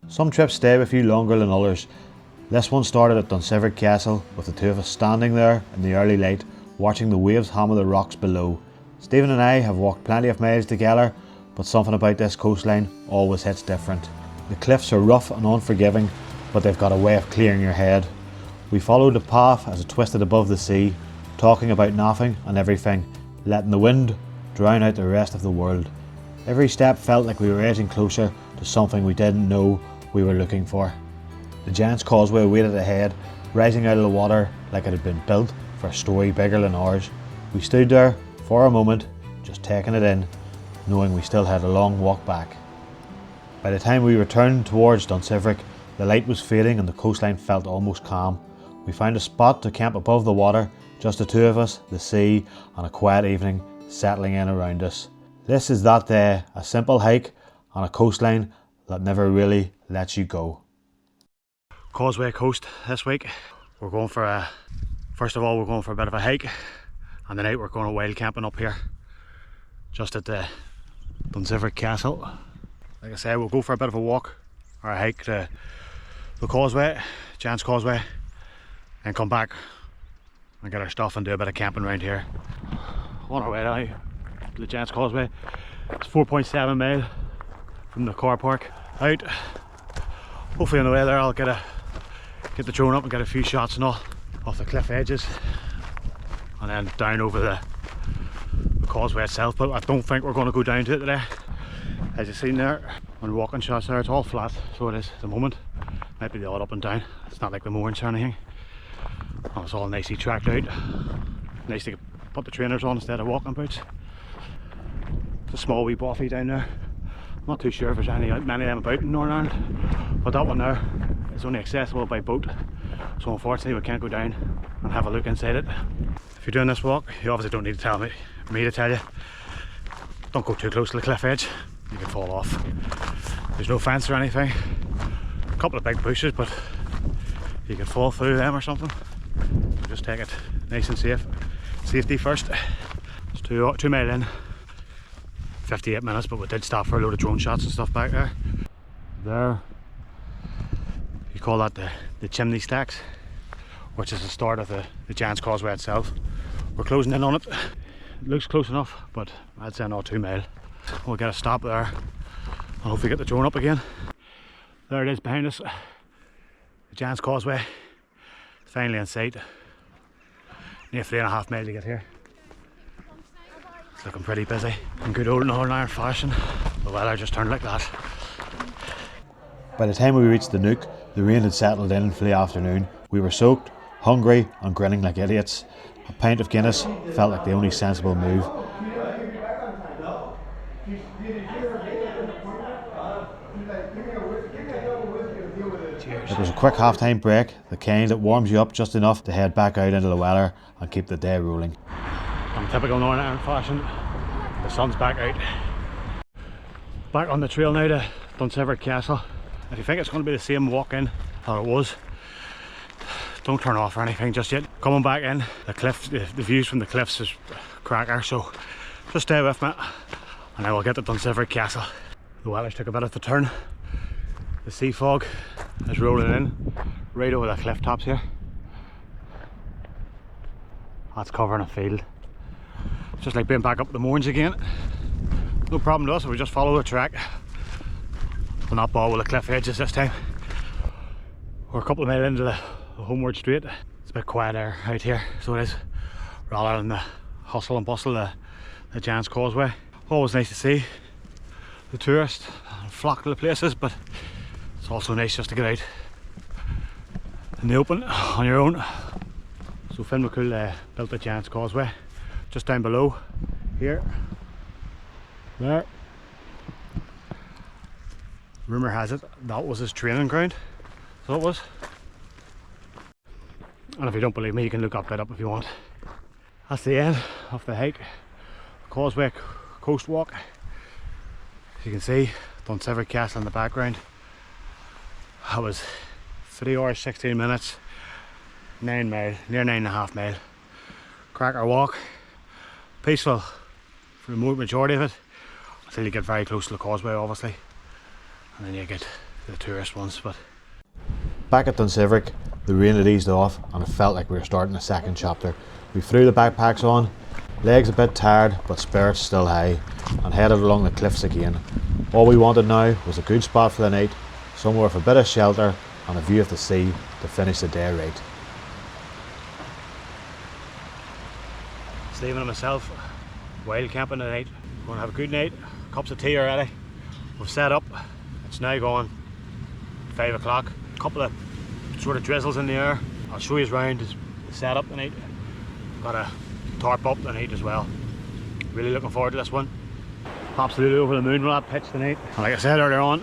Some trips stay with you longer than others. This one started at Dunseverick Castle with the two of us standing there in the early light watching the waves hammer the rocks below. Stephen and I have walked plenty of miles together, but something about this coastline always hits different. The cliffs are rough and unforgiving, but they've got a way of clearing your head. We followed the path as it twisted above the sea, talking about nothing and everything, letting the wind drown out the rest of the world. Every step felt like we were edging closer to something we didn't know we were looking for. The Giant's Causeway waited ahead, rising out of the water like it had been built for a story bigger than ours. We stood there for a moment, just taking it in, knowing we still had a long walk back. By the time we returned towards Dunseverick, the light was fading and the coastline felt almost calm. We found a spot to camp above the water, just the two of us, the sea, and a quiet evening settling in around us. This is that day, a simple hike on a coastline that never really lets you go. Causeway Coast this week. We're going for a bit of a hike, and tonight we're going wild camping up here, just at the Dunseverick Castle. Like I said, we'll go for a bit of a walk or a hike to the Causeway, Giant's Causeway, and come back and get our stuff and do a bit of camping around here. On our way now to the Giant's Causeway. It's 4.7 mile from the car park out. Hopefully on the way there I'll get the drone up and get a few shots and all off the cliff edges, and then down over the causeway itself. But I don't think we're going to go down to it today. As you've seen there on walking shots there, it's all flat, so it is at the moment. Might be the odd up and down. It's not like the moorings or anything. And it's all nicely tracked out. Nice to put the trainers on instead of walking boots. It's a small wee boffy down there. I'm not too sure if there's many of them about in Northern Ireland, but that one there is only accessible by boat, so unfortunately we can't go down and have a look inside it. If you're doing this walk, you obviously don't need to tell me to tell you, don't go too close to the cliff edge, you can fall off. There's no fence or anything, a couple of big bushes, but you can fall through them or something. So just take it nice and safe. Safety first. It's 2 mile in, 58 minutes, but we did stop for a load of drone shots and stuff back there. There, you call that the chimney stacks, which is the start of the Giant's Causeway itself. We're closing in on it. It looks close enough, but I'd say not 2 mile. We'll get a stop there and hopefully get the drone up again. There it is behind us, the Giant's Causeway, finally in sight. Near 3.5 miles to get here. It's looking pretty busy. In good old Northern Ireland fashion, the weather just turned like that. By the time we reached the Nook, the rain had settled in for the afternoon. We were soaked, hungry and grinning like idiots. A pint of Guinness felt like the only sensible move. It was a quick half-time break, the kind that warms you up just enough to head back out into the weather and keep the day rolling. In typical Northern Ireland fashion, the sun's back out. Back on the trail now to Dunseverick Castle. If you think it's going to be the same walk in that it was, don't turn off or anything just yet. Coming back in, the views from the cliffs is cracker, so just stay with me and I will get to Dunseverick Castle. The weather's took a bit of a turn. The sea fog is rolling in right over the cliff tops here. That's covering a field. It's just like being back up the moorings again. No problem to us if we just follow the track. We'll not bother with the cliff edges this time. We're a couple of miles into the homeward straight. It's a bit quieter out here, so it is, rather than the hustle and bustle of the Giant's Causeway. Always nice to see the tourists flock to the places, but it's also nice just to get out in the open on your own. So Finn McCool built the Giant's Causeway just down below here. There. Rumour has it that was his training ground, so it was. And if you don't believe me, you can look that up if you want. That's the end of the hike, Causeway Coast Walk. As you can see, Dunseverick Castle in the background. That was 3 hours 16 minutes, 9 mile, near 9.5 mile. Cracker walk, peaceful for the majority of it, until you get very close to the causeway obviously, and then you get the tourist ones. But back at Dunseverick, the rain had eased off and it felt like we were starting a second chapter. We threw the backpacks on, legs a bit tired but spirits still high, and headed along the cliffs again. All we wanted now was a good spot for the night, somewhere with a bit of shelter and a view of the sea to finish the day right. Stephen and myself, wild camping tonight. We're going to have a good night, cups of tea already. We've set up, it's now gone 5 o'clock. A couple of sort of drizzles in the air. I'll show you around the setup tonight. Got a tarp up tonight as well. Really looking forward to this one. Absolutely over the moon with that pitch tonight. And like I said earlier on,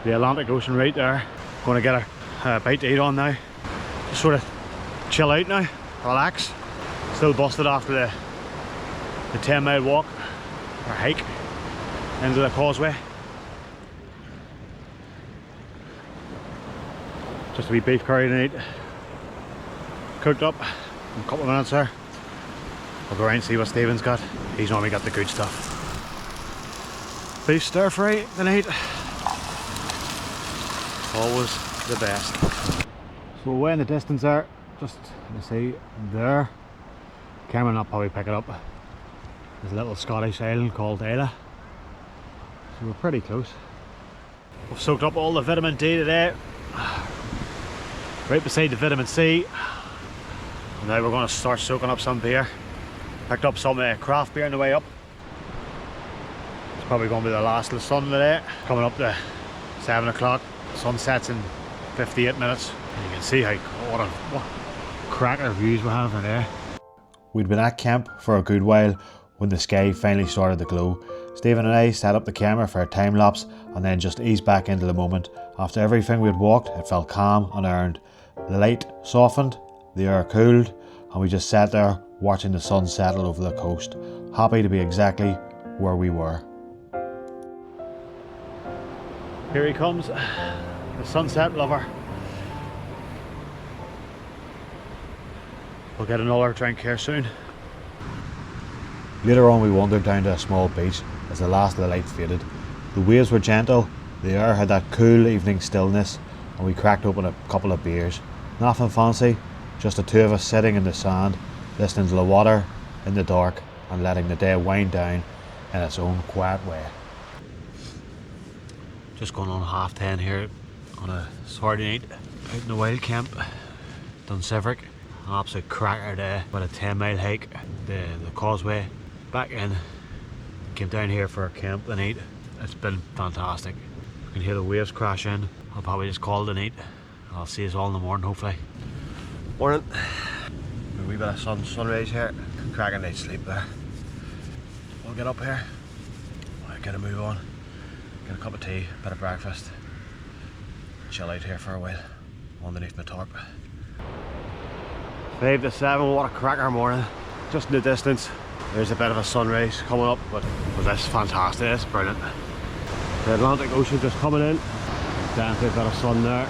the Atlantic Ocean right there. Going to get a bite to eat on now. Just sort of chill out now, relax. Still busted after the 10-mile walk or hike into the causeway. Just a wee beef curry tonight. Cooked up in a couple of minutes there. I'll go around and see what Stephen's got. He's normally got the good stuff. Beef stir fry tonight. Always the best. So away in the distance there, just you see there. Camera will not probably pick it up. There's a little Scottish island called Islay. So we're pretty close. We've soaked up all the vitamin D today. Right beside the vitamin C. And now we're going to start soaking up some beer. Picked up some craft beer on the way up. It's probably going to be the last of the sun today. Coming up to 7 o'clock. Sun sets in 58 minutes. And you can see how what cracker views we have today. We'd been at camp for a good while when the sky finally started to glow. Stephen and I set up the camera for a time lapse and then just eased back into the moment. After everything we'd walked, it felt calm and earned. The light softened, the air cooled, and we just sat there watching the sun settle over the coast, happy to be exactly where we were. Here he comes, the sunset lover. We'll get another drink here soon. Later on we wandered down to a small beach as the last of the light faded. The waves were gentle, the air had that cool evening stillness, and we cracked open a couple of beers. Nothing fancy, just the two of us sitting in the sand, listening to the water in the dark and letting the day wind down in its own quiet way. Just going on 10:30 here on a Saturday night out in the wild camp, Dunseverick. An absolute cracker day with a 10-mile hike, the causeway back in. Came down here for a camp the night. It's been fantastic. You can hear the waves crash in. I'll probably just call it a night. I'll see us all in the morning hopefully. Morning. A wee bit of sunrise here. Cracking night's sleep there. We'll get up here. I'll get a move on. Get a cup of tea, bit of breakfast. Chill out here for a while underneath my tarp. 5 to 7, what a cracker morning. Just in the distance, there's a bit of a sunrise coming up, but this is fantastic, it's brilliant. The Atlantic Ocean just coming in. Definitely a bit of sun there.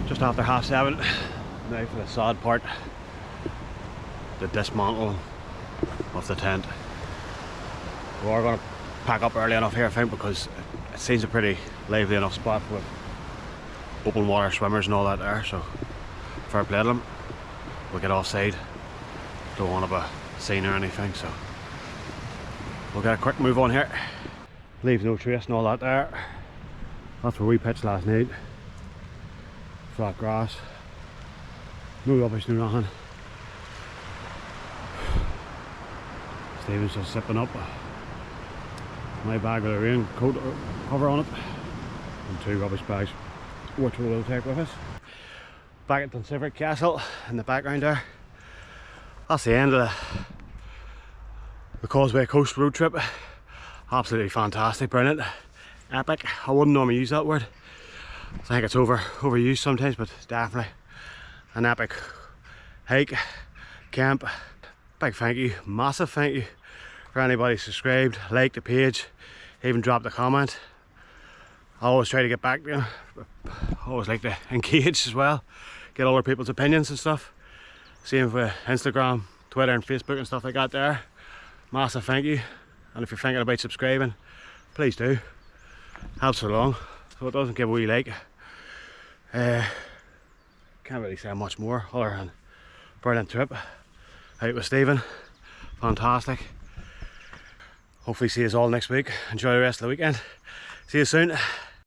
Just after 7:30, now for the sad part. The dismantle of the tent. We are going to pack up early enough here I think because it seems a pretty lively enough spot with open water swimmers and all that there, so fair play to them. We'll get offside, don't want to be seen or anything, so we'll get a quick move on here. Leave no trace and all that there. That's where we pitched last night. Flat grass, no rubbish, no nothing. Stephen's just zipping up. My bag with a raincoat cover on it and 2 rubbish bags, which we will take with us. Back at Dunseverick Castle in the background there. That's the end of the Causeway Coast road trip. Absolutely fantastic, brilliant, epic. I wouldn't normally use that word. I think it's overused sometimes, but definitely an epic hike, camp. Big thank you, massive thank you for anybody subscribed, liked the page, even dropped a comment. I always try to get back, you know, I always like to engage as well, get other people's opinions and stuff. Same with Instagram, Twitter and Facebook and stuff like that there. Massive thank you. And if you're thinking about subscribing, please do. Helps along, so it doesn't give a wee like. Can't really say much more other than brilliant trip out with Stephen. Fantastic. Hopefully see you all next week. Enjoy the rest of the weekend. See you soon.